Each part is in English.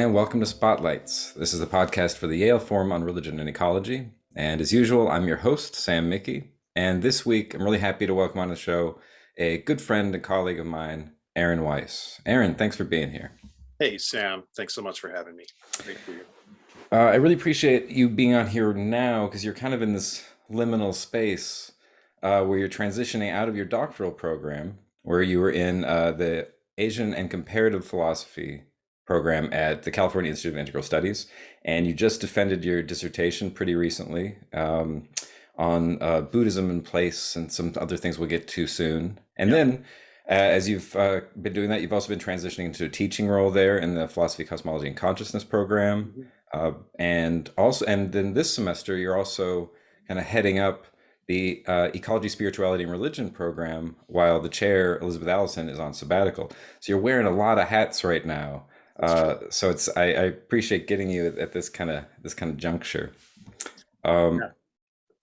and welcome to Spotlights. This is the podcast for the Yale Forum on Religion and Ecology. And as usual, I'm your host, Sam Mickey. And this week, I'm really happy to welcome on the show a good friend and colleague of mine, Aaron Weiss. Aaron, thanks for being here. Hey, Sam. Thanks so much for having me. Great for you. I really appreciate you being on here now because you're kind of in this liminal space where you're transitioning out of your doctoral program, where you were in the Asian and Comparative Philosophy program at the California Institute of Integral Studies, and you just defended your dissertation pretty recently on Buddhism and place and some other things we'll get to soon. And then, as you've been doing that, you've also been transitioning into a teaching role there in the Philosophy, Cosmology, and Consciousness program. And then this semester, you're also kind of heading up the Ecology, Spirituality, and Religion program, while the chair, Elizabeth Allison, is on sabbatical. So you're wearing a lot of hats right now. So I appreciate getting you at this kind of juncture.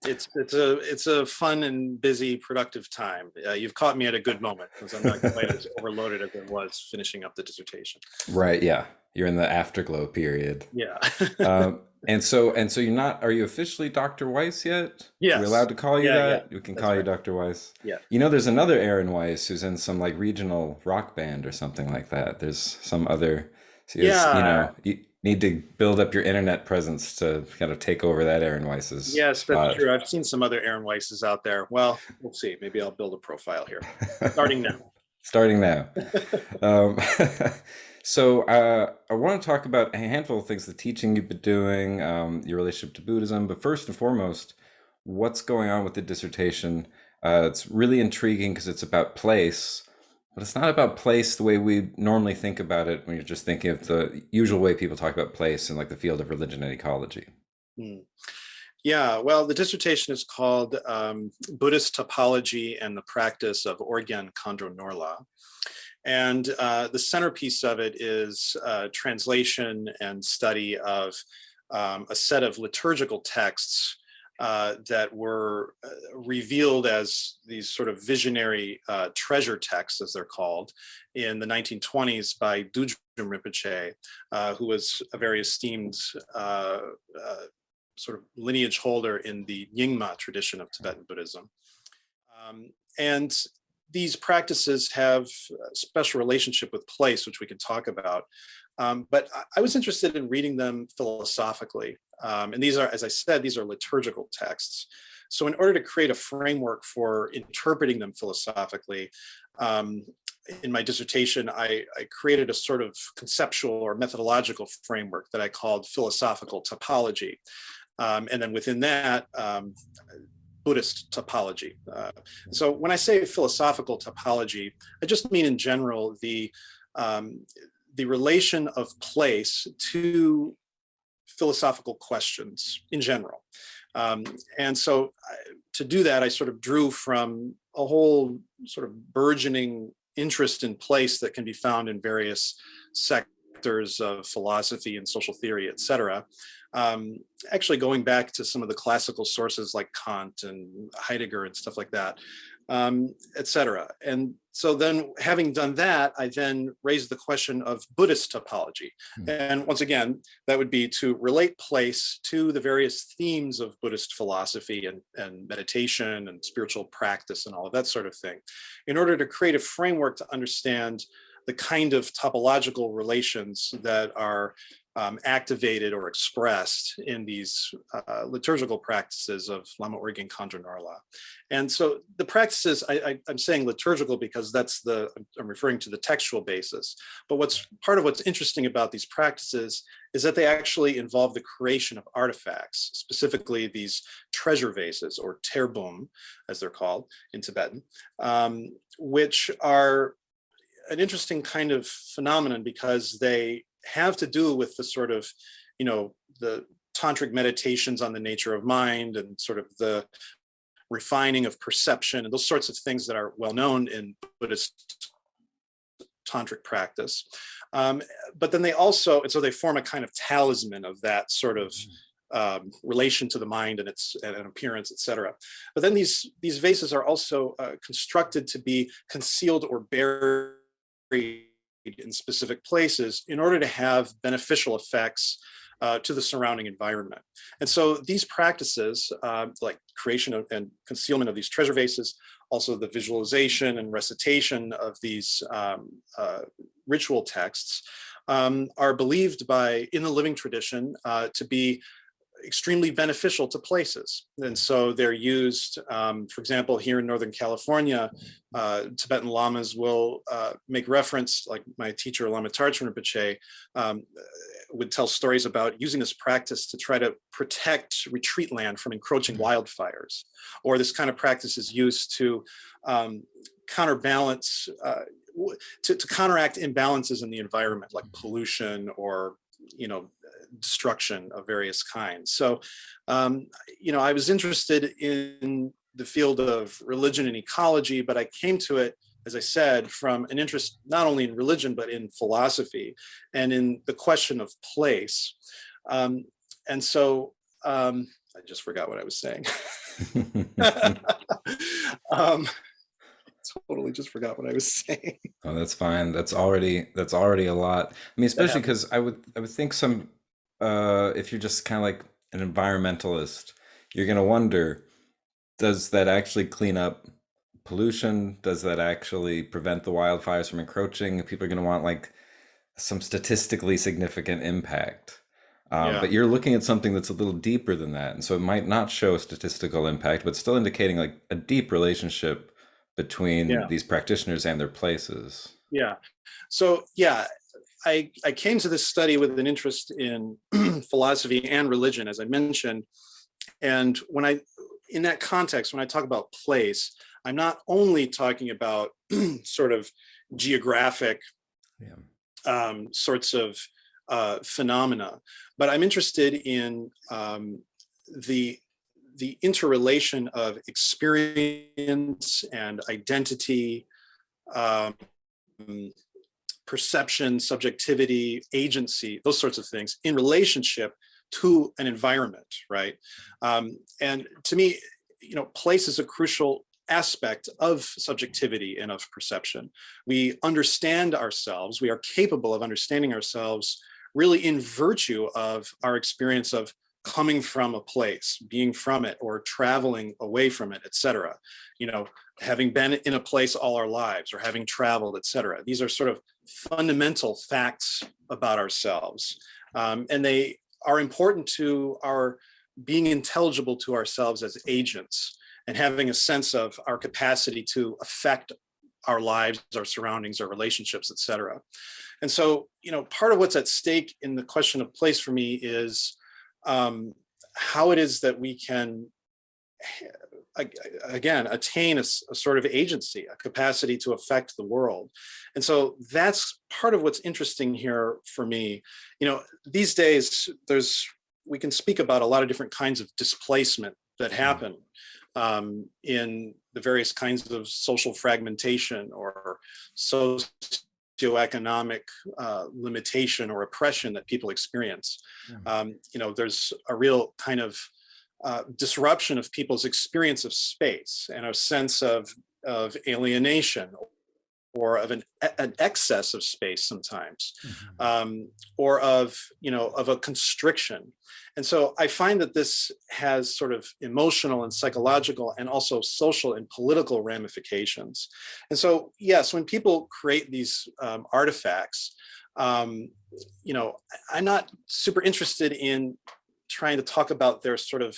It's a fun and busy, productive time. You've caught me at a good moment because I'm not quite as overloaded as I was finishing up the dissertation. Right. Yeah. You're in the afterglow period. Yeah. And so you're not, are you officially Dr. Weiss yet? Yes. Are we allowed to call you that? Yeah. We can That's call you right. Dr. Weiss. Yeah. You know, there's another Aaron Weiss who's in some like regional rock band or something like that. There's some other, you need to build up your internet presence to kind of take over that Aaron Weiss's Yes, spot. that's true. I've seen some other Aaron Weisses out there. Well, we'll see. Maybe I'll build a profile here. Starting now. Starting now. So I want to talk about a handful of things, the teaching you've been doing, your relationship to Buddhism, but first and foremost, what's going on with the dissertation? It's really intriguing because it's about place, but it's not about place the way we normally think about it when you're just thinking of the usual way people talk about place in like the field of religion and ecology. Yeah, well, the dissertation is called Buddhist Topology and the Practice of Orgyen Khandro Norla. And the centerpiece of it is translation and study of a set of liturgical texts that were revealed as these sort of visionary treasure texts, as they're called, in the 1920s by Dudjom Rinpoche, who was a very esteemed sort of lineage holder in the Nyingma tradition of Tibetan Buddhism. And these practices have a special relationship with place, which we can talk about. But I was interested in reading them philosophically. And these are, as I said, these are liturgical texts. So in order to create a framework for interpreting them philosophically, in my dissertation, I created a sort of conceptual or methodological framework that I called philosophical topology. And then within that, Buddhist topology. So when I say philosophical topology, I just mean in general the relation of place to philosophical questions in general. And so to do that, I sort of drew from a whole sort of burgeoning interest in place that can be found in various sectors of philosophy and social theory, et cetera. Actually going back to some of the classical sources like Kant and Heidegger and stuff like that, et cetera. And so then having done that, I then raised the question of Buddhist topology. And once again, that would be to relate place to the various themes of Buddhist philosophy and meditation and spiritual practice and all of that sort of thing, in order to create a framework to understand the kind of topological relations that are activated or expressed in these liturgical practices of Lama Orgyen Khandro Norla. And so the practices, I'm saying liturgical because I'm referring to the textual basis. But part of what's interesting about these practices is that they actually involve the creation of artifacts, specifically these treasure vases, or terbum, as they're called in Tibetan, which are an interesting kind of phenomenon because they have to do with the sort of, the tantric meditations on the nature of mind and sort of the refining of perception and those sorts of things that are well known in Buddhist tantric practice. But then they also, and so they form a kind of talisman of that sort of relation to the mind and its appearance, et cetera. But then these vases are also constructed to be concealed or buried in specific places in order to have beneficial effects to the surrounding environment. And so these practices, like creation and concealment of these treasure vases, also the visualization and recitation of these ritual texts, are believed in the living tradition to be extremely beneficial to places. And so they're used, for example, here in Northern California, Tibetan lamas will make reference, like my teacher, Lama Tarchen Rinpoche, would tell stories about using this practice to try to protect retreat land from encroaching wildfires. Or this kind of practice is used to counterbalance, to counteract imbalances in the environment, like pollution or, destruction of various kinds. So, I was interested in the field of religion and ecology, but I came to it, as I said, from an interest not only in religion, but in philosophy and in the question of place. And so I just forgot what I was saying. Totally just forgot what I was saying. Oh, that's fine. That's already a lot. I mean, especially because I would think if you're just kind of like an environmentalist, you're gonna wonder, does that actually clean up pollution? Does that actually prevent the wildfires from encroaching? People are gonna want like some statistically significant impact. Yeah. But you're looking at something that's a little deeper than that, and so it might not show a statistical impact, but still indicating like a deep relationship between Yeah. these practitioners and their places. Yeah. So, I came to this study with an interest in philosophy and religion, as I mentioned. And in that context, when I talk about place, I'm not only talking about sort of geographic sorts of phenomena, but I'm interested in the interrelation of experience and identity, perception, subjectivity, agency, those sorts of things in relationship to an environment, right? And to me, place is a crucial aspect of subjectivity and of perception. We understand ourselves, we are capable of understanding ourselves really in virtue of our experience of coming from a place, being from it, or traveling away from it, etc. Having been in a place all our lives, or having traveled, etc. These are sort of fundamental facts about ourselves, and they are important to our being intelligible to ourselves as agents and having a sense of our capacity to affect our lives, our surroundings, our relationships, etc. And so, part of what's at stake in the question of place for me is how it is that we can, again, attain a sort of agency, a capacity to affect the world. And so that's part of what's interesting here for me. These days, we can speak about a lot of different kinds of displacement that happen in the various kinds of social fragmentation or socioeconomic limitation or oppression that people experience. There's a real kind of disruption of people's experience of space and a sense of alienation or of an excess of space sometimes, or of a constriction. And so I find that this has sort of emotional and psychological and also social and political ramifications. And so, yes, when people create these artifacts, I'm not super interested in trying to talk about their sort of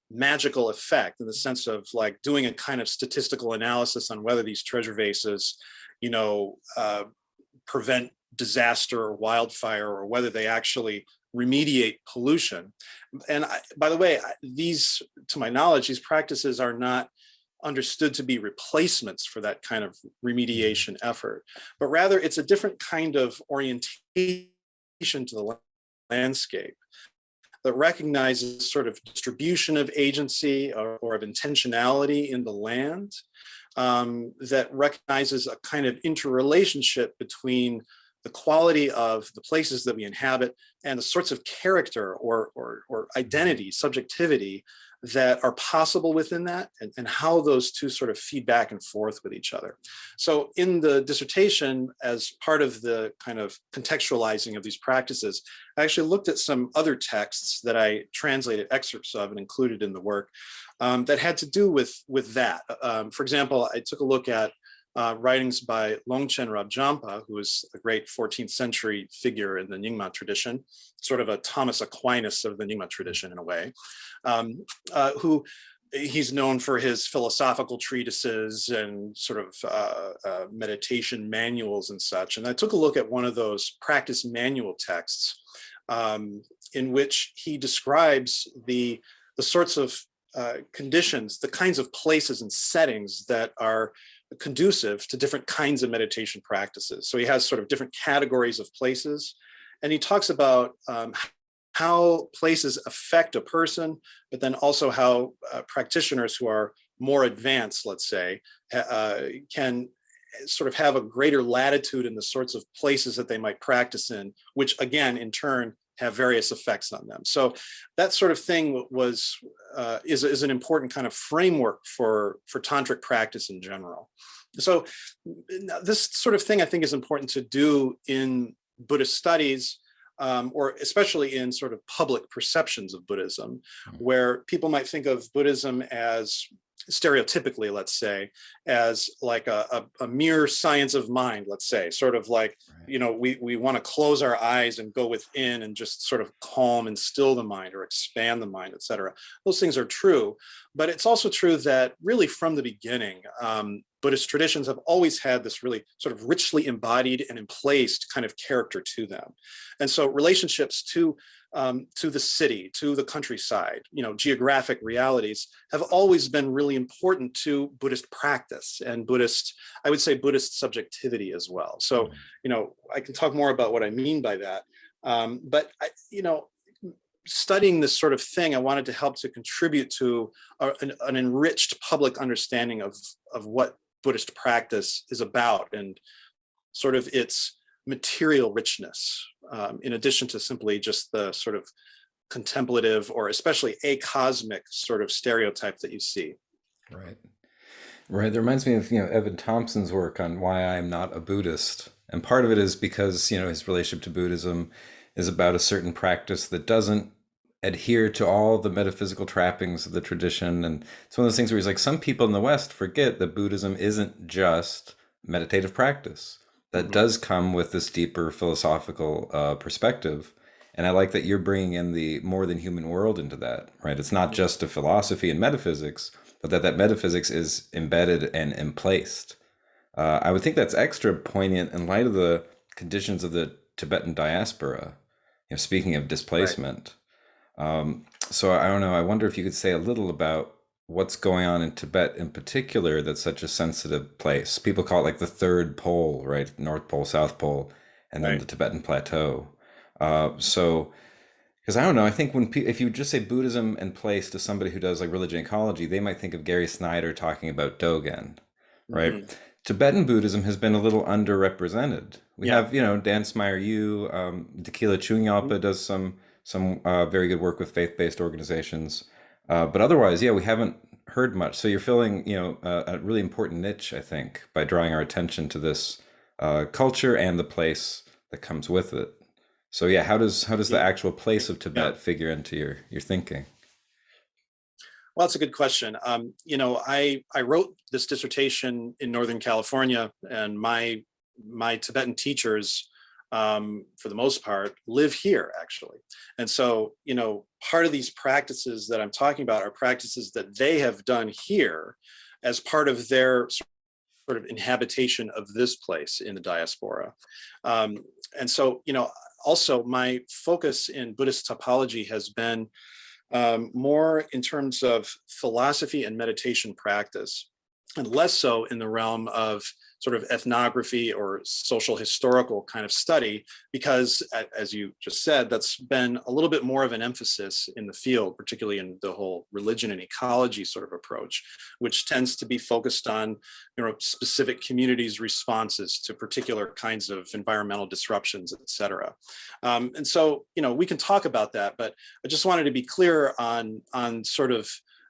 magical effect in the sense of like doing a kind of statistical analysis on whether these treasure vases prevent disaster or wildfire, or whether they actually remediate pollution. And by the way, to my knowledge, these practices are not understood to be replacements for that kind of remediation effort, but rather it's a different kind of orientation to the landscape that recognizes sort of distribution of agency or of intentionality in the land, that recognizes a kind of interrelationship between the quality of the places that we inhabit and the sorts of character or identity, subjectivity that are possible within that, and how those two sort of feed back and forth with each other. So in the dissertation, as part of the kind of contextualizing of these practices, I actually looked at some other texts that I translated excerpts of and included in the work that had to do with that. For example, I took a look at writings by Longchen Rabjampa, who was a great 14th century figure in the Nyingma tradition, sort of a Thomas Aquinas of the Nyingma tradition in a way, who he's known for his philosophical treatises and sort of meditation manuals and such. And I took a look at one of those practice manual texts in which he describes the sorts of conditions, the kinds of places and settings that are conducive to different kinds of meditation practices. So he has sort of different categories of places, and he talks about how places affect a person, but then also how practitioners who are more advanced, let's say, can sort of have a greater latitude in the sorts of places that they might practice in, which again, in turn, have various effects on them. So that sort of thing is an important kind of framework for tantric practice in general. So this sort of thing I think is important to do in Buddhist studies, or especially in sort of public perceptions of Buddhism, where people might think of Buddhism as stereotypically, let's say, as like a mere science of mind, let's say, sort of like, you know, we want to close our eyes and go within and just sort of calm and still the mind or expand the mind, etc. Those things are true, but it's also true that really from the beginning, Buddhist traditions have always had this really sort of richly embodied and emplaced kind of character to them. And so relationships to the city, to the countryside, you know, geographic realities have always been really important to Buddhist practice and Buddhist, I would say Buddhist subjectivity as well. So, you know, I can talk more about what I mean by that. But, you know, studying this sort of thing, I wanted to help to contribute to an enriched public understanding of what Buddhist practice is about and sort of its material richness, in addition to simply just the sort of contemplative or especially acosmic sort of stereotype that you see. Right. Right. That reminds me of, Evan Thompson's work on why I'm not a Buddhist. And part of it is because, his relationship to Buddhism is about a certain practice that doesn't adhere to all the metaphysical trappings of the tradition. And it's one of those things where he's like, some people in the West forget that Buddhism isn't just meditative practice. That does come with this deeper philosophical perspective. And I like that you're bringing in the more than human world into that, right? It's not just a philosophy and metaphysics, but that metaphysics is embedded and emplaced. I would think that's extra poignant in light of the conditions of the Tibetan diaspora, speaking of displacement. So I don't know, I wonder if you could say a little about what's going on in Tibet in particular that's such a sensitive place. People call it like the third pole, right? North Pole, South Pole, and then the Tibetan Plateau. So, because I don't know, I think if you just say Buddhism and place to somebody who does like religion ecology, they might think of Gary Snyder talking about Dogen, right? Tibetan Buddhism has been a little underrepresented. We have, Dan Smyer Yu, Tequila Chungyalpa does some very good work with faith-based organizations. But otherwise, we haven't heard much. So you're filling, a really important niche, I think, by drawing our attention to this culture and the place that comes with it. So how does the actual place of Tibet figure into your thinking? Well, that's a good question. I wrote this dissertation in Northern California, and my Tibetan teachers, for the most part, live here actually. And so, part of these practices that I'm talking about are practices that they have done here as part of their sort of inhabitation of this place in the diaspora. And so, also my focus in Buddhist topology has been more in terms of philosophy and meditation practice, and less so in the realm of sort of ethnography or social historical kind of study, because as you just said, that's been a little bit more of an emphasis in the field, particularly in the whole religion and ecology sort of approach, which tends to be focused on, specific communities' responses to particular kinds of environmental disruptions, et cetera. And so, we can talk about that, but I just wanted to be clear on sort of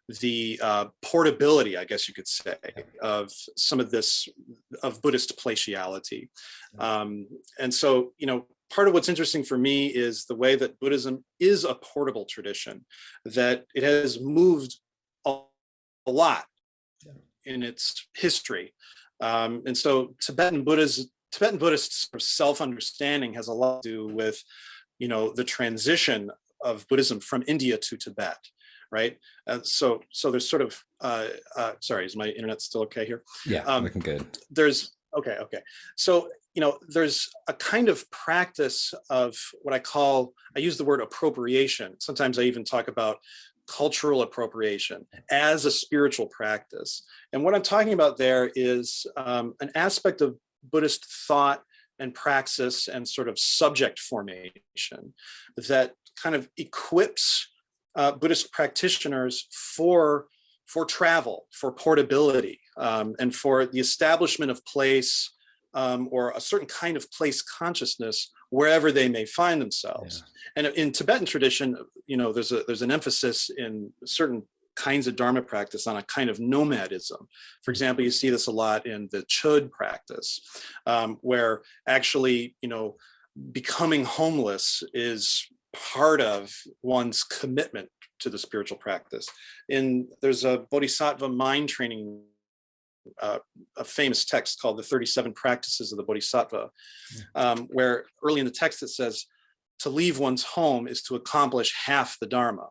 the portability, I guess you could say, of some of this, of Buddhist placiality. And so, part of what's interesting for me is the way that Buddhism is a portable tradition, that it has moved a lot in its history. And so Tibetan Buddhist sort of self-understanding has a lot to do with, the transition of Buddhism from India to Tibet, right? So there's sort of, sorry, is my internet still okay here? Yeah, looking good. Okay. So, there's a kind of practice of what I use the word appropriation. Sometimes I even talk about cultural appropriation as a spiritual practice. And what I'm talking about there is an aspect of Buddhist thought and praxis and sort of subject formation that kind of equips Buddhist practitioners for travel, for portability, and for the establishment of place, or a certain kind of place consciousness wherever they may find themselves. Yeah. And in Tibetan tradition, there's an emphasis in certain kinds of Dharma practice on a kind of nomadism. For example, you see this a lot in the Chöd practice, where actually, becoming homeless is part of one's commitment to the spiritual practice. There's a Bodhisattva mind training, a famous text called the 37 Practices of the Bodhisattva, where early in the text it says, to leave one's home is to accomplish half the Dharma.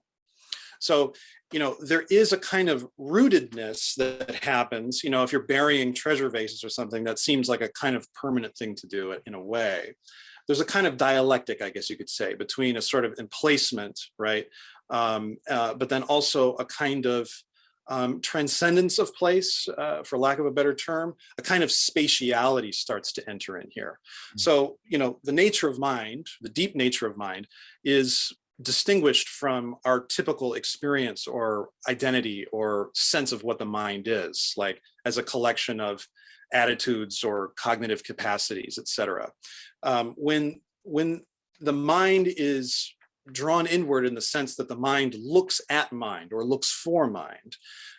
So, there is a kind of rootedness that happens, if you're burying treasure vases or something, that seems like a kind of permanent thing to do in a way. There's a kind of dialectic, I guess you could say, between a sort of emplacement, right? But then also a kind of transcendence of place, for lack of a better term, a kind of spatiality starts to enter in here. So, the nature of mind, the deep nature of mind, is distinguished from our typical experience or identity or sense of what the mind is, like as a collection of attitudes or cognitive capacities, etc. When the mind is drawn inward in the sense that the mind looks at mind or looks for mind,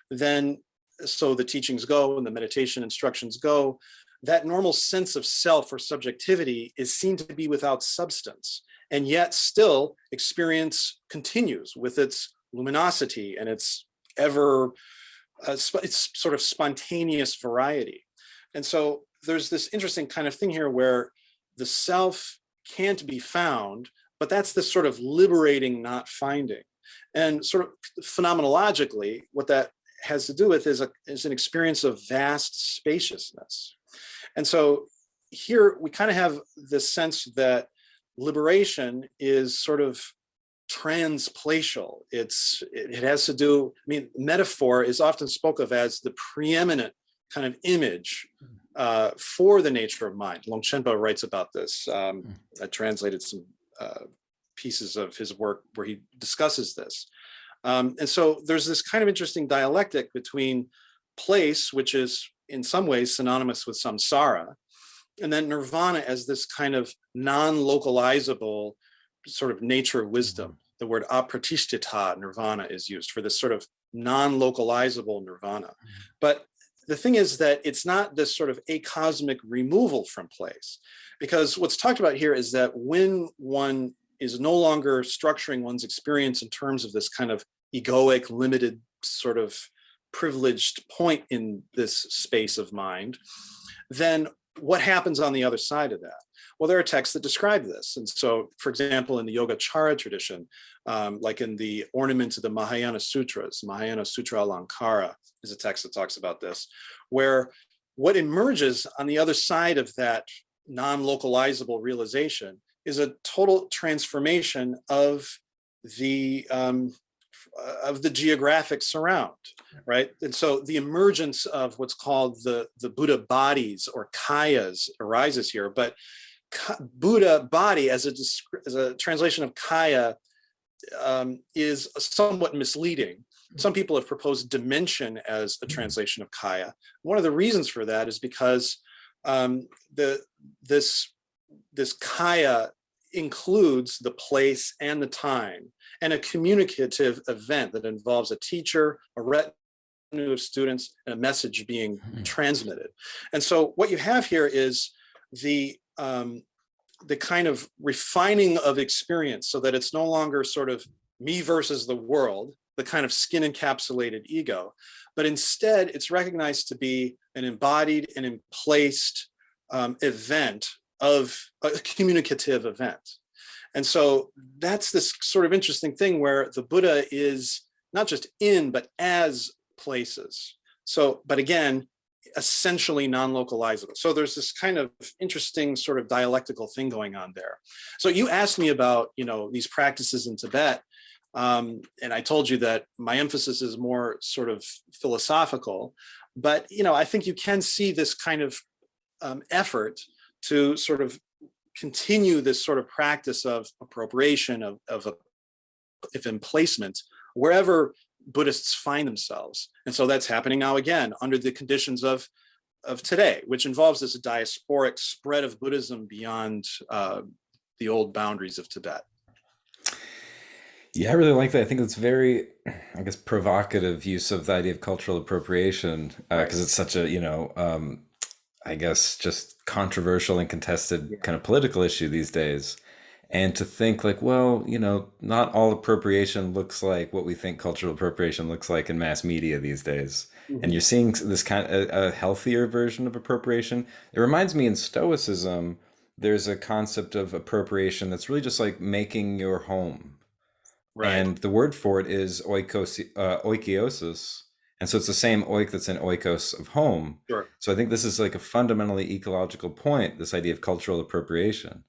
then, so the teachings go and the meditation instructions go, that normal sense of self or subjectivity is seen to be without substance. And yet still experience continues with its luminosity and its it's sort of spontaneous variety. And so there's this interesting kind of thing here where the self can't be found, but that's this sort of liberating not finding. And sort of phenomenologically, what that has to do with is an experience of vast spaciousness. And so here we kind of have this sense that liberation is sort of transplacial. It has to do, metaphor is often spoken of as the preeminent kind of image for the nature of mind. Longchenpa writes about this. I translated some pieces of his work where he discusses this. And so there's this kind of interesting dialectic between place, which is in some ways synonymous with samsara, and then nirvana as this kind of non-localizable sort of nature of wisdom. The word apratishtita nirvana is used for this sort of non-localizable nirvana. But the thing is that it's not this sort of acosmic removal from place, because what's talked about here is that when one is no longer structuring one's experience in terms of this kind of egoic, limited, sort of privileged point in this space of mind, then what happens on the other side of that? Well, there are texts that describe this. And so, for example, in the Yogacara tradition, like in the Ornament of the Mahayana Sutras, Mahayana Sutra Alankara is a text that talks about this, where what emerges on the other side of that non-localizable realization is a total transformation of the geographic surround, right? And so the emergence of what's called the Buddha bodies or kayas arises here. But Buddha body as a translation of kaya is somewhat misleading. Some people have proposed dimension as a translation of kaya. One of the reasons for that is because this kaya includes the place and the time, and a communicative event that involves a teacher, a retinue of students, and a message being transmitted. And so what you have here is the kind of refining of experience, so that it's no longer sort of me versus the world, the kind of skin encapsulated ego, but instead it's recognized to be an embodied and emplaced event of a communicative event. And so that's this sort of interesting thing where the Buddha is not just in, but as places. So, but again, essentially non-localizable. So there's this kind of interesting sort of dialectical thing going on there. So you asked me about, these practices in Tibet. And I told you that my emphasis is more sort of philosophical, but, I think you can see this kind of effort to sort of continue this sort of practice of appropriation, of emplacement, wherever Buddhists find themselves. And so that's happening now again under the conditions of today, which involves this diasporic spread of Buddhism beyond the old boundaries of Tibet. Yeah, I really like that. I think it's very, I guess, provocative use of the idea of cultural appropriation, Right. because it's such a, I guess, just controversial and contested Yeah. kind of political issue these days. And to think like, well, not all appropriation looks like what we think cultural appropriation looks like in mass media these days. And Mhm. you're seeing this kind of a healthier version of appropriation. It reminds me in Stoicism, there's a concept of appropriation that's really just like making your home. Right. And the word for it is oikiosis. And so it's the same oik that's in oikos of home. Sure. So I think this is like a fundamentally ecological point, this idea of cultural appropriation.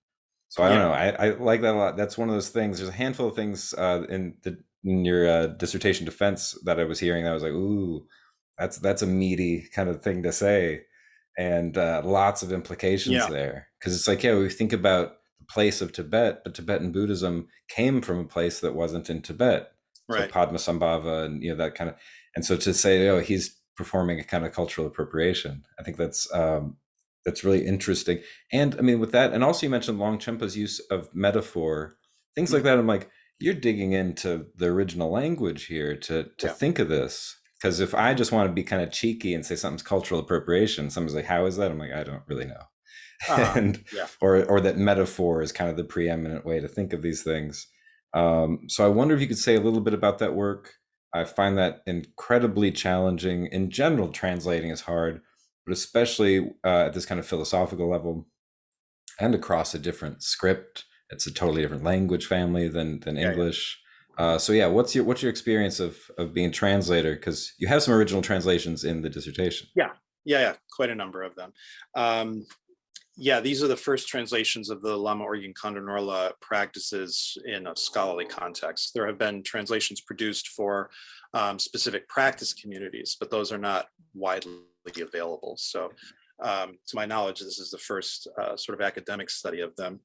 So I don't Yeah. know. I like that a lot. That's one of those things. There's a handful of things in your dissertation defense that I was hearing that I was like, ooh, that's a meaty kind of thing to say, and lots of implications Yeah. there. Because it's like, yeah, we think about the place of Tibet, but Tibetan Buddhism came from a place that wasn't in Tibet. So Right. Padmasambhava and that kind of, and so to say, oh, he's performing a kind of cultural appropriation. I think that's really interesting. And I mean, with that, and also you mentioned Longchenpa's use of metaphor, things like Mhm. that. I'm like, you're digging into the original language here to Yeah. think of this. Because if I just want to be kind of cheeky and say something's cultural appropriation, someone's like, "How is that?" I'm like, "I don't really know," and Yeah. or that metaphor is kind of the preeminent way to think of these things. So I wonder if you could say a little bit about that work. I find that incredibly challenging. In general, translating is hard, but especially at this kind of philosophical level and across a different script. It's a totally different language family than Yeah. English. So yeah, what's your experience of being a translator? Because you have some original translations in the dissertation. Yeah. Yeah. Yeah. Quite a number of them. Um, yeah, these are the first translations of the Lama Orgyen Kondornorla practices in a scholarly context. There have been translations produced for specific practice communities, but those are not widely available. So, to my knowledge, this is the first sort of academic study of them.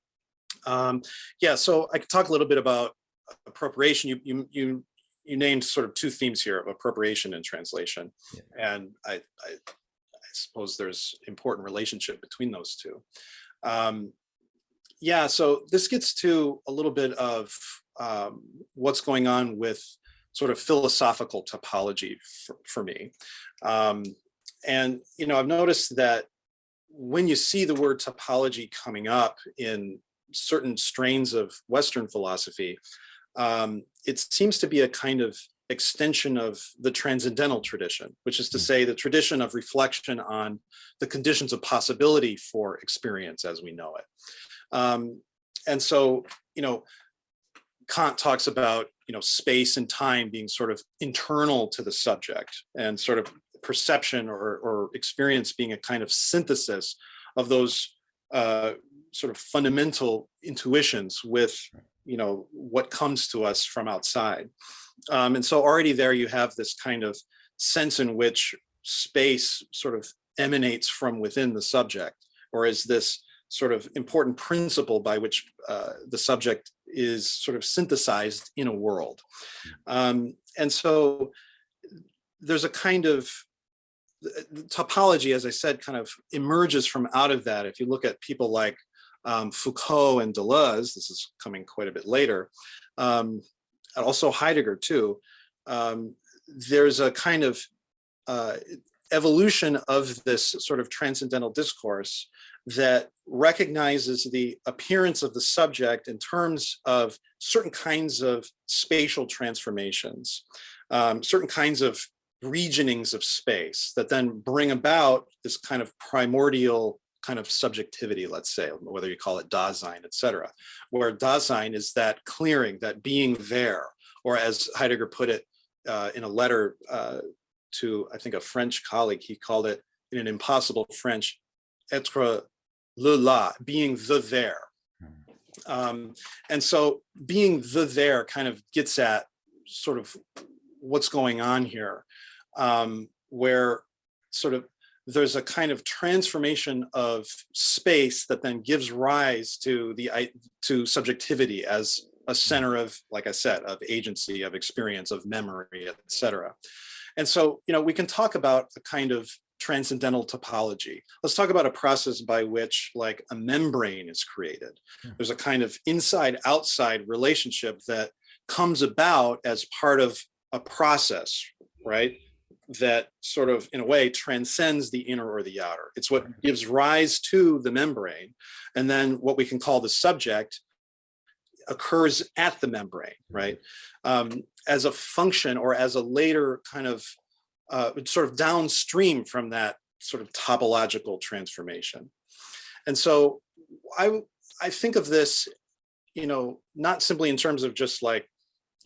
Yeah, so I could talk a little bit about appropriation. You named sort of two themes here of appropriation and translation, Yeah. and I suppose there's important relationship between those two. Um, yeah, so this gets to a little bit of what's going on with sort of philosophical topology for me. Um, and, I've noticed that when you see the word topology coming up in certain strains of Western philosophy, it seems to be a kind of extension of the transcendental tradition, which is to say the tradition of reflection on the conditions of possibility for experience as we know it. And so, Kant talks about, space and time being sort of internal to the subject, and sort of perception or experience being a kind of synthesis of those sort of fundamental intuitions with, what comes to us from outside. And so already there you have this kind of sense in which space sort of emanates from within the subject, or is this sort of important principle by which the subject is sort of synthesized in a world. And so there's a kind of topology, as I said, kind of emerges from out of that. If you look at people like Foucault and Deleuze, this is coming quite a bit later, and also Heidegger too, there's a kind of evolution of this sort of transcendental discourse that recognizes the appearance of the subject in terms of certain kinds of spatial transformations, certain kinds of regionings of space that then bring about this kind of primordial kind of subjectivity, let's say, whether you call it Dasein, et cetera, where Dasein is that clearing, that being there, or as Heidegger put it in a letter to, I think, a French colleague, he called it in an impossible French, être le là, being the there. And so being the there kind of gets at sort of what's going on here, where sort of there's a kind of transformation of space that then gives rise to subjectivity as a center of, like I said, of agency, of experience, of memory, et cetera. And so, we can talk about a kind of transcendental topology. Let's talk about a process by which like a membrane is created. There's a kind of inside-outside relationship that comes about as part of a process, right? That sort of, in a way, transcends the inner or the outer. It's what gives rise to the membrane. And then what we can call the subject occurs at the membrane, right? As a function or as a later kind of sort of downstream from that sort of topological transformation. And so I think of this, not simply in terms of just like,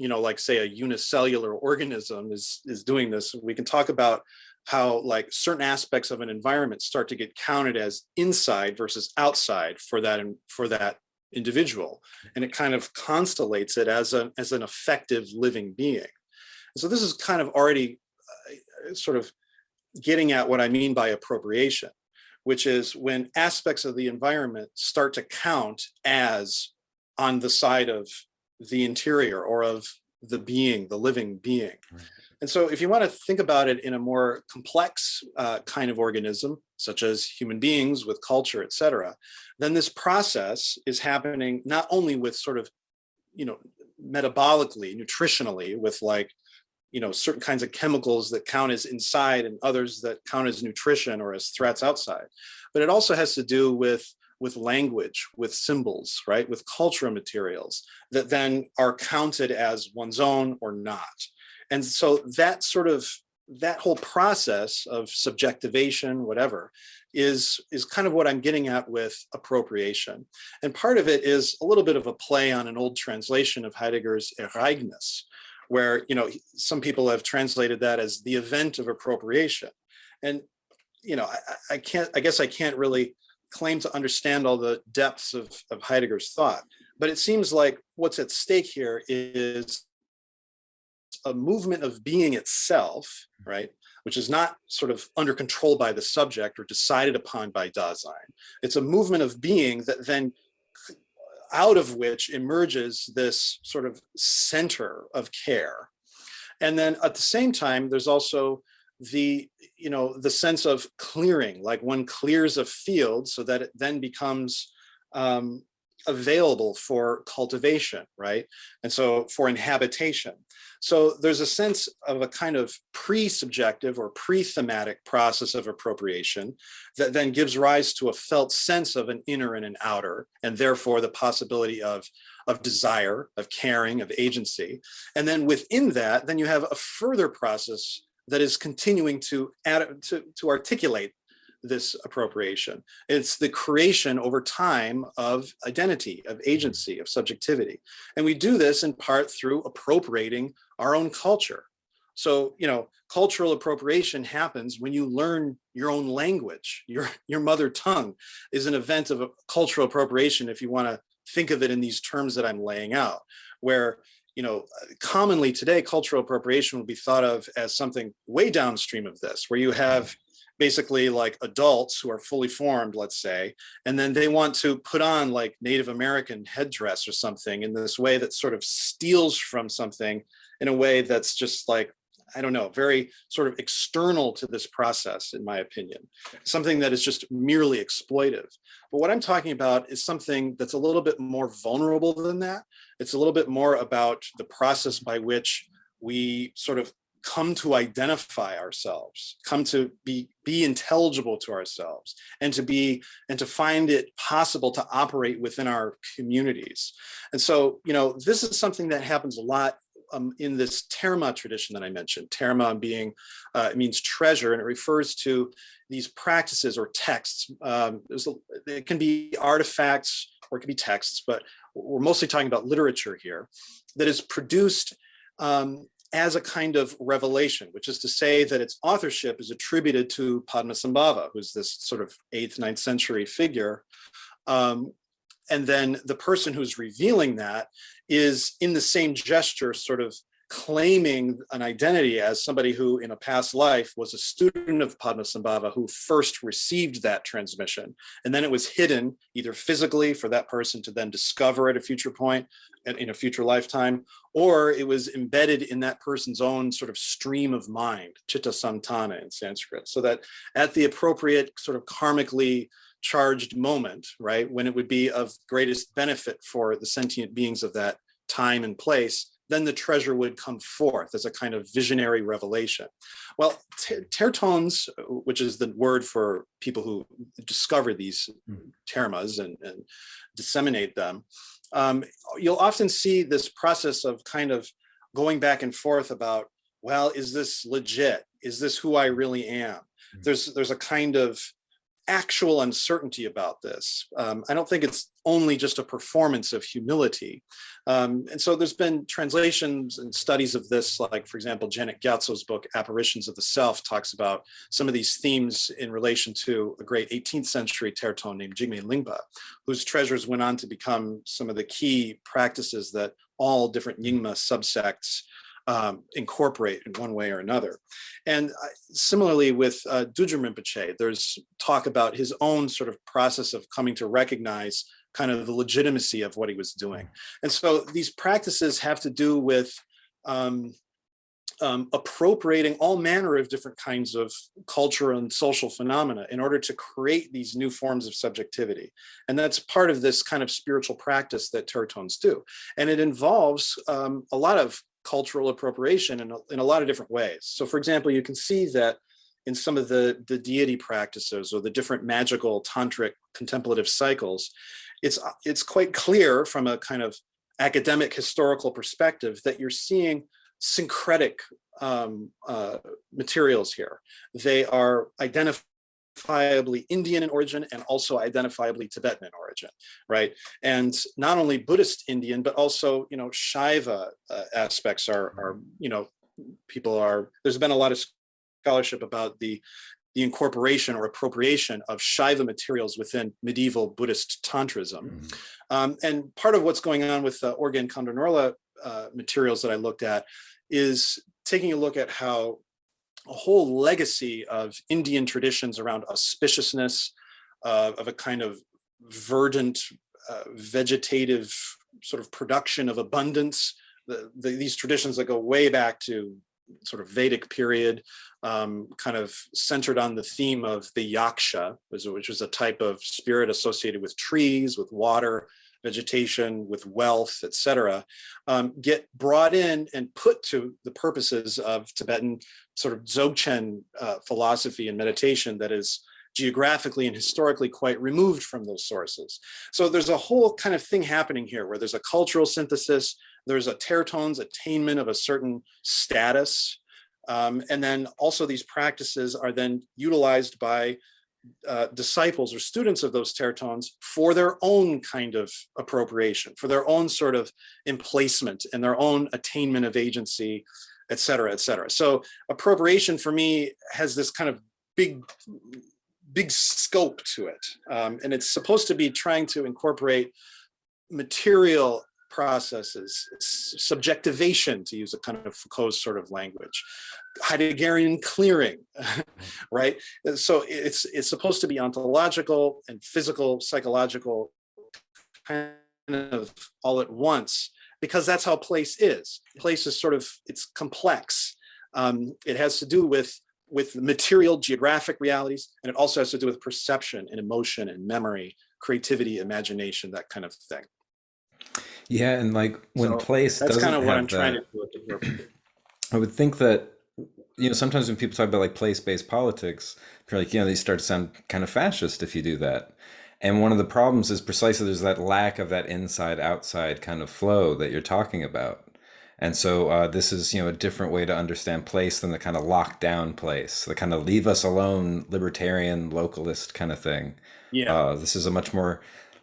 like say a unicellular organism is doing this. We can talk about how like certain aspects of an environment start to get counted as inside versus outside for that individual, and it kind of constellates it as an effective living being. And so this is kind of already sort of getting at what I mean by appropriation, which is when aspects of the environment start to count as on the side of the interior or of the being, the living being. Right. And so if you want to think about it in a more complex kind of organism, such as human beings with culture, et cetera, then this process is happening not only with sort of, metabolically, nutritionally, with like, certain kinds of chemicals that count as inside and others that count as nutrition or as threats outside, but it also has to do with language, with symbols, right? With cultural materials that then are counted as one's own or not. And so that whole process of subjectivation, whatever, is kind of what I'm getting at with appropriation. And part of it is a little bit of a play on an old translation of Heidegger's Ereignis, where, some people have translated that as the event of appropriation. And, I guess I can't really claim to understand all the depths of Heidegger's thought, but it seems like what's at stake here is a movement of being itself, right? Which is not sort of under control by the subject or decided upon by Dasein. It's a movement of being that then out of which emerges this sort of center of care. And then at the same time, there's also the sense of clearing, like one clears a field so that it then becomes available for cultivation, right? And so for inhabitation. So there's a sense of a kind of pre-subjective or pre-thematic process of appropriation that then gives rise to a felt sense of an inner and an outer, and therefore the possibility of desire, of caring, of agency. And then within that, then you have a further process that is continuing to articulate this appropriation. It's the creation over time of identity, of agency, of subjectivity. And we do this in part through appropriating our own culture. So, cultural appropriation happens when you learn your own language. Your mother tongue is an event of a cultural appropriation, if you want to think of it in these terms that I'm laying out, where commonly today, cultural appropriation will be thought of as something way downstream of this, where you have basically like adults who are fully formed, let's say, and then they want to put on like Native American headdress or something in this way that sort of steals from something in a way that's just like, I don't know, very sort of external to this process, in my opinion, something that is just merely exploitive. But what I'm talking about is something that's a little bit more vulnerable than that. It's a little bit more about the process by which we sort of come to identify ourselves, come to be intelligible to ourselves, and to find it possible to operate within our communities. And so, this is something that happens a lot in this terma tradition that I mentioned. Terma being, it means treasure, and it refers to these practices or texts. It can be artifacts or it can be texts, but we're mostly talking about literature here that is produced as a kind of revelation, which is to say that its authorship is attributed to Padmasambhava, who's this sort of 8th, 9th century figure. And then the person who's revealing that is in the same gesture sort of claiming an identity as somebody who in a past life was a student of Padmasambhava who first received that transmission. And then it was hidden either physically for that person to then discover at a future point in a future lifetime, or it was embedded in that person's own sort of stream of mind, chitta samtana in Sanskrit, so that at the appropriate sort of karmically charged moment, right, when it would be of greatest benefit for the sentient beings of that time and place, then the treasure would come forth as a kind of visionary revelation. Well, tertones, which is the word for people who discover these termas and disseminate them, you'll often see this process of kind of going back and forth about, well, is this legit? Is this who I really am? There's a kind of actual uncertainty about this. I don't think it's only just a performance of humility. And so there's been translations and studies of this, like, for example, Janet Gyatso's book, Apparitions of the Self, talks about some of these themes in relation to a great 18th century tertone named Jigme Lingpa, whose treasures went on to become some of the key practices that all different Nyingma subsects incorporate in one way or another. And similarly with Dudjom Rinpoche, there's talk about his own sort of process of coming to recognize kind of the legitimacy of what he was doing. And so these practices have to do with appropriating all manner of different kinds of cultural and social phenomena in order to create these new forms of subjectivity. And that's part of this kind of spiritual practice that tertones do. And it involves a lot of cultural appropriation in a lot of different ways. So for example, you can see that in some of the deity practices or the different magical tantric contemplative cycles, it's quite clear from a kind of academic historical perspective that you're seeing syncretic materials here. They are identifiably Indian in origin and also identifiably Tibetan in origin, right? And not only Buddhist Indian, but also, Shaiva aspects are, there's been a lot of scholarship about the incorporation or appropriation of Shaiva materials within medieval Buddhist Tantrism. And part of what's going on with the Organ Kondonorla materials that I looked at is taking a look at how a whole legacy of Indian traditions around auspiciousness, of a kind of verdant, vegetative sort of production of abundance, these traditions that go way back to sort of Vedic period, kind of centered on the theme of the yaksha, which was a type of spirit associated with trees, with water, vegetation, with wealth, etc., get brought in and put to the purposes of Tibetan sort of Dzogchen philosophy and meditation that is geographically and historically quite removed from those sources. So there's a whole kind of thing happening here where there's a cultural synthesis, there's a tertone's attainment of a certain status, and then also these practices are then utilized by disciples or students of those tertones for their own kind of appropriation, for their own sort of emplacement and their own attainment of agency, et cetera, et cetera. So appropriation for me has this kind of big scope to it. And it's supposed to be trying to incorporate material processes, subjectivation, to use a kind of Foucault's sort of language, Heideggerian clearing, right? So it's supposed to be ontological and physical, psychological, kind of all at once, because that's how place is. Place is sort of, it's complex. It has to do with material geographic realities, and it also has to do with perception and emotion and memory, creativity, imagination, that kind of thing. Yeah, and like when So place that's kind doesn't of what I'm have trying to that, do with the group. I would think that, sometimes when people talk about like place-based politics, they're like, they start to sound kind of fascist if you do that. And one of the problems is precisely there's that lack of that inside-outside kind of flow that you're talking about. And so this is, a different way to understand place than the kind of lockdown place, the kind of leave us alone, libertarian, localist kind of thing. Yeah, This is a much more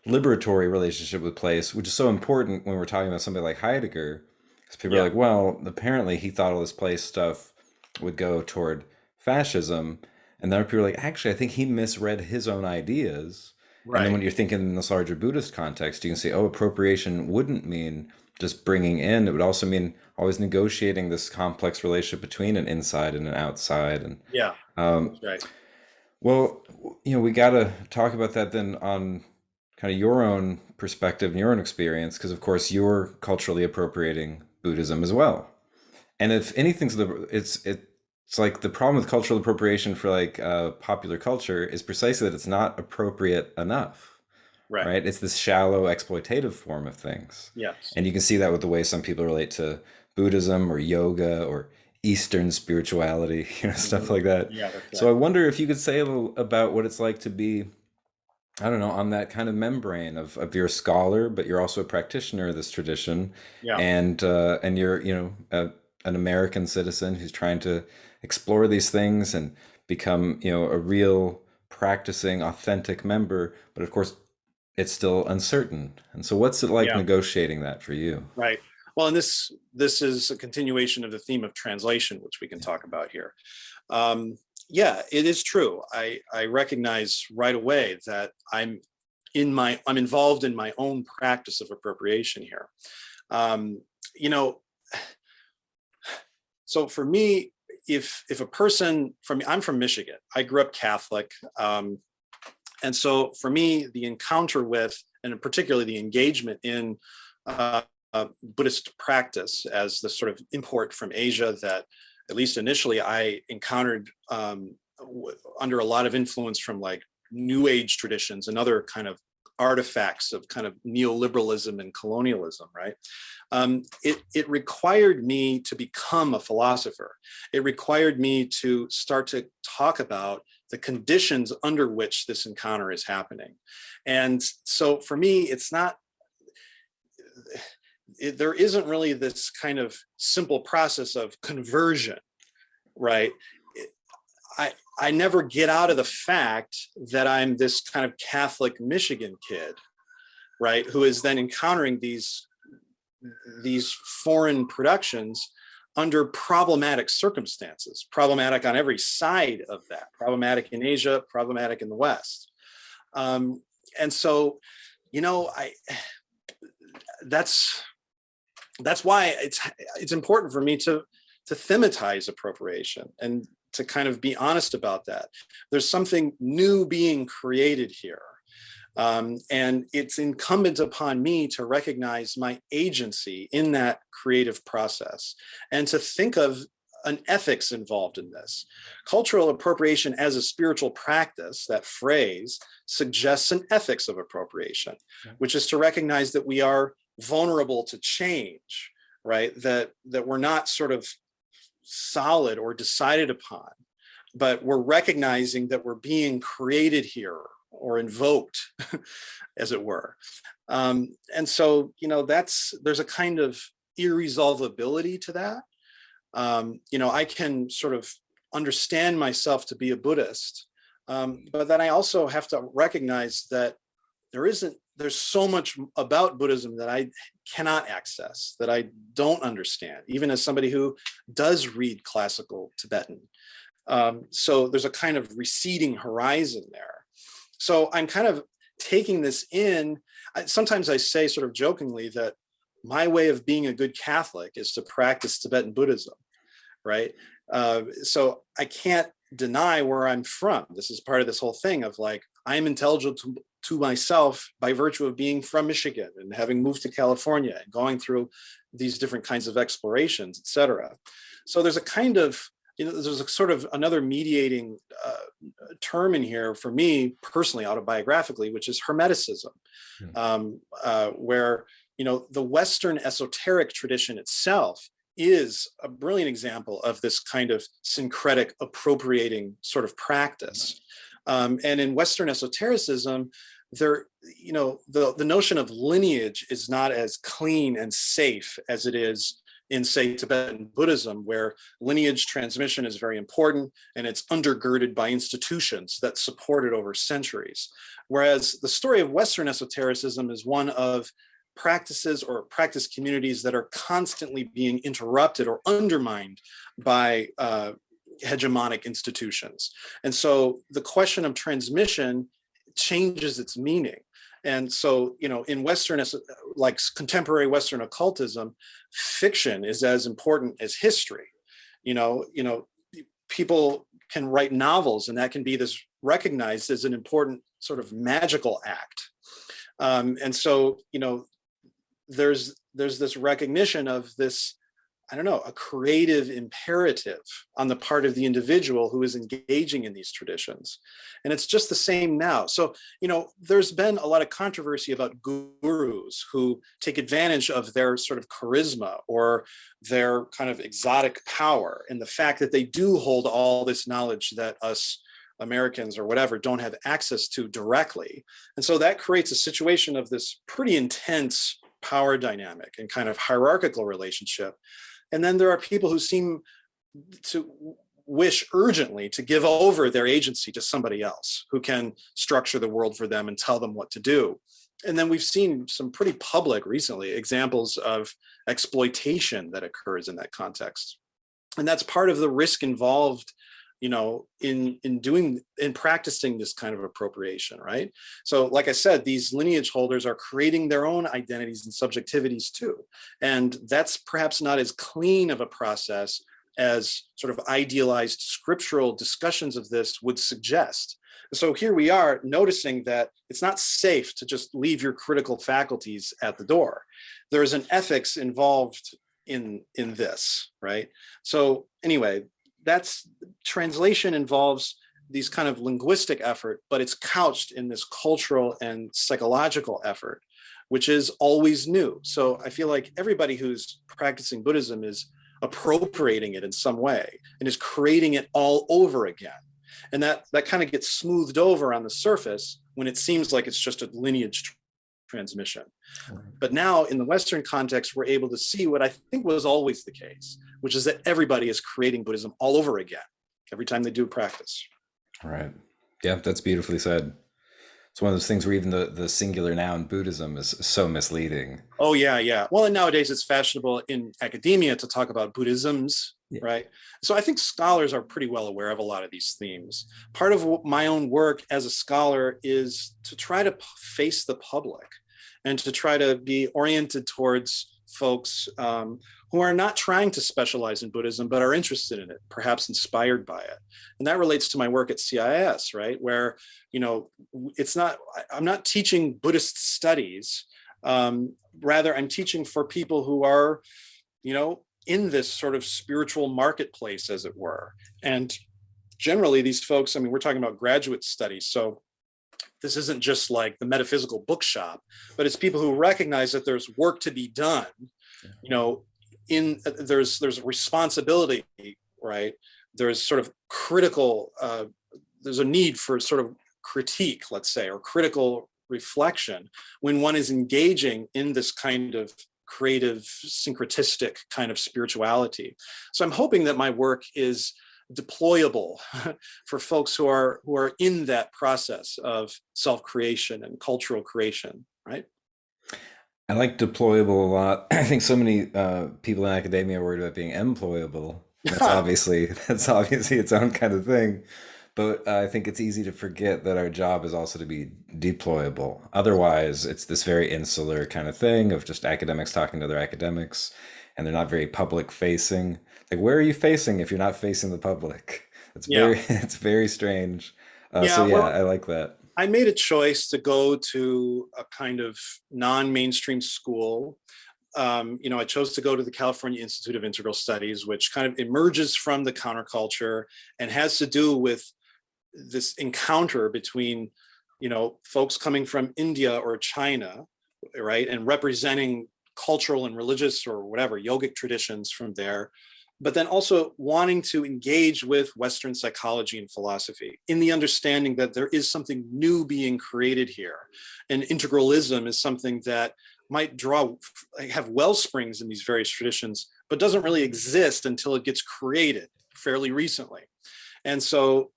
liberatory relationship with place, which is so important when we're talking about somebody like Heidegger. Because people are yeah, like, well, apparently he thought all this place stuff would go toward fascism. And then people are like, actually, I think he misread his own ideas. And then right. when you're thinking in this larger Buddhist context, you can say, oh, appropriation wouldn't mean just bringing in. It would also mean always negotiating this complex relationship between an inside and an outside. And Yeah, um, that's right. well, we got to talk about that then on kind of your own perspective and your own experience, because of course you're culturally appropriating Buddhism as well. And if anything's it's like the problem with cultural appropriation for like popular culture is precisely that it's not appropriate enough, Right. right? It's this shallow exploitative form of things. Yes. And you can see that with the way some people relate to Buddhism or yoga or Eastern spirituality, stuff Mhm. like that. Yeah, that's So right. I wonder if you could say a little about what it's like to be, I don't know, on that kind of membrane of you're a scholar, but you're also a practitioner of this tradition, Yeah. and you're, an American citizen who's trying to explore these things and become, a real practicing, authentic member. But of course, it's still uncertain. And so, what's it like Yeah. negotiating that for you? Right. Well, and this is a continuation of the theme of translation, which we can talk about here. Yeah, it is true. I recognize right away that I'm involved in my own practice of appropriation here. Um, you know, so for me, if a person I'm from Michigan. I grew up Catholic, and so for me, the encounter with, and particularly the engagement in uh, Buddhist practice as the sort of import from Asia that, at least initially, I encountered under a lot of influence from like New Age traditions and other kind of artifacts of kind of neoliberalism and colonialism, right? It required me to become a philosopher. It required me to start to talk about the conditions under which this encounter is happening. And so for me, there isn't really this kind of simple process of conversion, right? I, I never get out of the fact that I'm this kind of Catholic Michigan kid, right, who is then encountering these foreign productions under problematic circumstances, problematic on every side of that, problematic in Asia, problematic in the West. And so, I that's why it's important for me to thematize appropriation and to kind of be honest about that. There's something new being created here. And it's incumbent upon me to recognize my agency in that creative process and to think of an ethics involved in this. Cultural appropriation as a spiritual practice, that phrase suggests an ethics of appropriation, which is to recognize that we are vulnerable to change, right? That we're not sort of solid or decided upon, but we're recognizing that we're being created here or invoked, as it were. And so, there's a kind of irresolvability to that. I can sort of understand myself to be a Buddhist, but then I also have to recognize that there's so much about Buddhism that I cannot access, that I don't understand, even as somebody who does read classical Tibetan. So there's a kind of receding horizon there. So I'm kind of taking this in. Sometimes I say sort of jokingly that my way of being a good Catholic is to practice Tibetan Buddhism, right? So I can't deny where I'm from. This is part of this whole thing of like, I'm intelligible to myself by virtue of being from Michigan and having moved to California and going through these different kinds of explorations, et cetera. So there's a kind of, there's a sort of another mediating term in here for me personally, autobiographically, which is Hermeticism, where, the Western esoteric tradition itself is a brilliant example of this kind of syncretic appropriating sort of practice. And in Western esotericism, there, the notion of lineage is not as clean and safe as it is in, say, Tibetan Buddhism, where lineage transmission is very important and it's undergirded by institutions that support it over centuries. Whereas the story of Western esotericism is one of practices or practice communities that are constantly being interrupted or undermined by hegemonic institutions. And so the question of transmission changes its meaning. And so, in Western, like contemporary Western occultism, fiction is as important as history. People can write novels, and that can be this recognized as an important sort of magical act. And so, there's this recognition of this, I don't know, a creative imperative on the part of the individual who is engaging in these traditions. And it's just the same now. So, there's been a lot of controversy about gurus who take advantage of their sort of charisma or their kind of exotic power, and the fact that they do hold all this knowledge that us Americans or whatever don't have access to directly. And so that creates a situation of this pretty intense power dynamic and kind of hierarchical relationship. And then there are people who seem to wish urgently to give over their agency to somebody else who can structure the world for them and tell them what to do. And then we've seen some pretty public recently examples of exploitation that occurs in that context. And that's part of the risk involved, in practicing this kind of appropriation, right? So like I said, these lineage holders are creating their own identities and subjectivities too. And that's perhaps not as clean of a process as sort of idealized scriptural discussions of this would suggest. So here we are noticing that it's not safe to just leave your critical faculties at the door. There's an ethics involved in this, right? So anyway, that's translation involves these kind of linguistic effort, but it's couched in this cultural and psychological effort, which is always new. So I feel like everybody who's practicing Buddhism is appropriating it in some way and is creating it all over again. And that kind of gets smoothed over on the surface when it seems like it's just a lineage transmission. But now in the Western context, we're able to see what I think was always the case, which is that everybody is creating Buddhism all over again every time they do practice. Right. Yeah, that's beautifully said. It's one of those things where even the singular noun Buddhism is so misleading. Oh, yeah. Well, and nowadays it's fashionable in academia to talk about Buddhisms, right? So I think scholars are pretty well aware of a lot of these themes. Part of my own work as a scholar is to try to face the public and to try to be oriented towards folks who are not trying to specialize in Buddhism, but are interested in it, perhaps inspired by it. And that relates to my work at CIS, right? Where, I'm not teaching Buddhist studies. Rather, I'm teaching for people who are, in this sort of spiritual marketplace, as it were. And generally these folks, we're talking about graduate studies. So this isn't just like the metaphysical bookshop, but it's people who recognize that there's work to be done. There's responsibility, right? There's sort of critical, there's a need for sort of critique, let's say, or critical reflection when one is engaging in this kind of creative, syncretistic kind of spirituality. So I'm hoping that my work is deployable for folks who are in that process of self-creation and cultural creation, right? I like deployable a lot. I think so many people in academia are worried about being employable. That's obviously its own kind of thing. But I think it's easy to forget that our job is also to be deployable. Otherwise, it's this very insular kind of thing of just academics talking to other academics, and they're not very public facing. Like, where are you facing if you're not facing the public? It's very strange. I like that. I made a choice to go to a kind of non-mainstream school I chose to go to the California Institute of Integral Studies, which kind of emerges from the counterculture and has to do with this encounter between, folks coming from India or China, right, and representing cultural and religious or whatever yogic traditions from there, but then also wanting to engage with Western psychology and philosophy in the understanding that there is something new being created here. And integralism is something that might have well springs in these various traditions, but doesn't really exist until it gets created fairly recently. And so,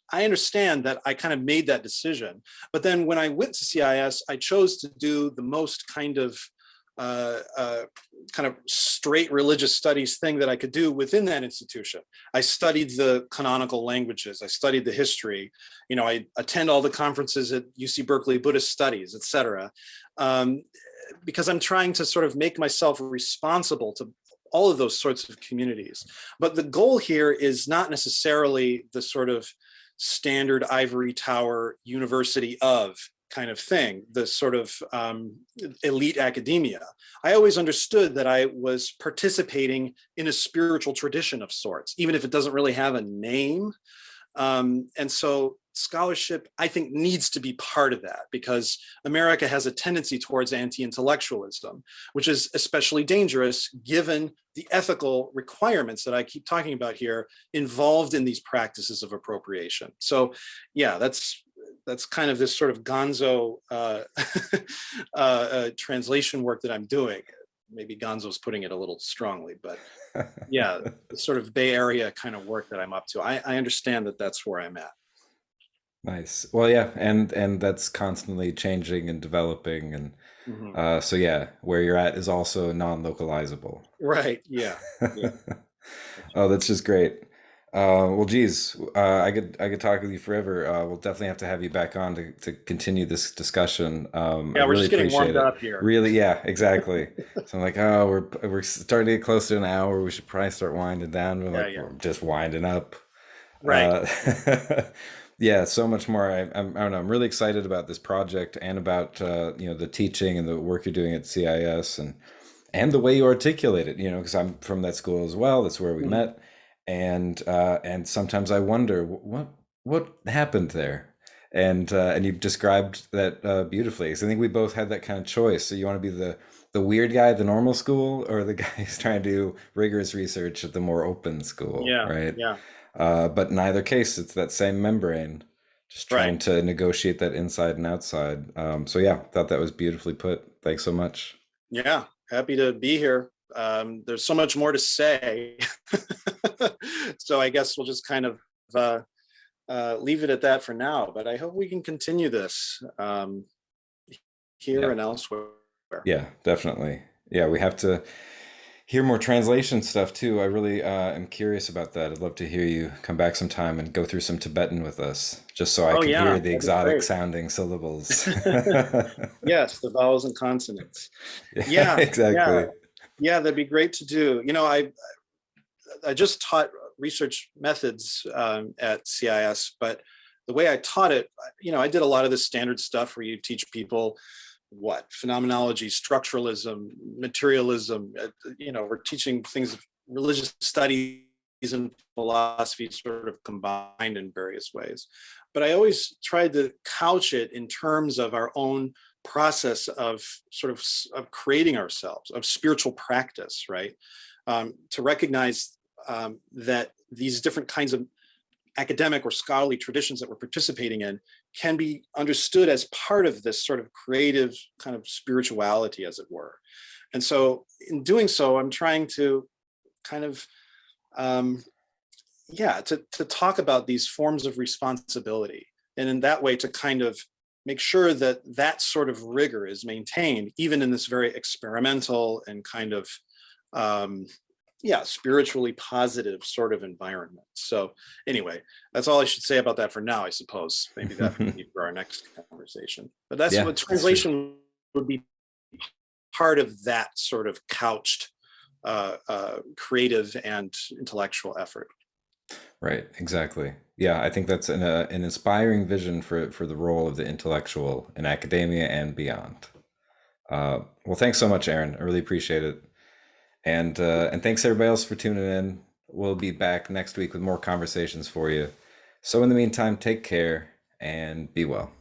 I understand that I kind of made that decision. But then when I went to CIS, I chose to do the most kind of straight religious studies thing that I could do within that institution. I studied the canonical languages. I studied the history. I attend all the conferences at UC Berkeley Buddhist Studies, et cetera, because I'm trying to sort of make myself responsible to all of those sorts of communities. But the goal here is not necessarily the sort of standard ivory tower university of kind of thing, the sort of elite academia. I always understood that I was participating in a spiritual tradition of sorts, even if it doesn't really have a name. And so scholarship, I think, needs to be part of that, because America has a tendency towards anti-intellectualism, which is especially dangerous given the ethical requirements that I keep talking about here involved in these practices of appropriation. So yeah, that's kind of this sort of gonzo translation work that I'm doing. Maybe gonzo's putting it a little strongly, but yeah, the sort of Bay Area kind of work that I'm up to. I understand that that's where I'm at. Nice. Well, yeah, and that's constantly changing and developing, and Mhm. so yeah, where you're at is also non-localizable. Right. Yeah. Yeah. Oh, that's just great. Well, geez, I could talk with you forever. We'll definitely have to have you back on to continue this discussion. I Yeah. We're really just getting appreciate warmed it. up here. Really, yeah, exactly. So I'm like, oh, we're starting to get close to an hour. We should probably start winding down. We're Yeah. like, Yeah. we're just winding up. Right. Uh, yeah, so much more. I don't know. I'm really excited about this project and about the teaching and the work you're doing at CIS, and the way you articulate it. Because I'm from that school as well. That's where we Mhm. met, and sometimes I wonder what happened there. And you described that beautifully. So I think we both had that kind of choice. So you want to be the weird guy at the normal school, or the guy who's trying to do rigorous research at the more open school, Yeah. right? Yeah. But in either case, it's that same membrane, just Right. trying to negotiate that inside and outside. So yeah, thought that was beautifully put. Thanks so much. Yeah. Happy to be here. There's so much more to say. So I guess we'll just kind of leave it at that for now. But I hope we can continue this here Yeah, and elsewhere. yeah, definitely. Yeah, we have to hear more translation stuff too. I really am curious about that. I'd love to hear you come back sometime and go through some Tibetan with us, just so I Oh can yeah, hear the that'd be exotic great. sounding syllables. Yes, the vowels and consonants. Yeah, Yeah, yeah, exactly. yeah, that'd be great to do. I just taught research methods at CIS, but the way I taught it, I did a lot of the standard stuff where you teach people what phenomenology, structuralism, materialism. We're teaching things of religious studies and philosophy sort of combined in various ways. But I always tried to couch it in terms of our own process of of creating ourselves, of spiritual practice, right? To recognize that these different kinds of academic or scholarly traditions that we're participating in can be understood as part of this sort of creative kind of spirituality, as it were. And so in doing so, I'm trying to kind of, to talk about these forms of responsibility. And in that way, to kind of make sure that that sort of rigor is maintained, even in this very experimental and kind of, spiritually positive sort of environment. So anyway, that's all I should say about that for now, I suppose. Maybe that can be for our next conversation. But that's Yeah, what that's true. translation would be, part of that sort of couched creative and intellectual effort. Right, exactly. Yeah, I think that's an inspiring vision for the role of the intellectual in academia and beyond. Well, thanks so much, Aaron. I really appreciate it. And thanks everybody else for tuning in. We'll be back next week with more conversations for you. So in the meantime, take care and be well.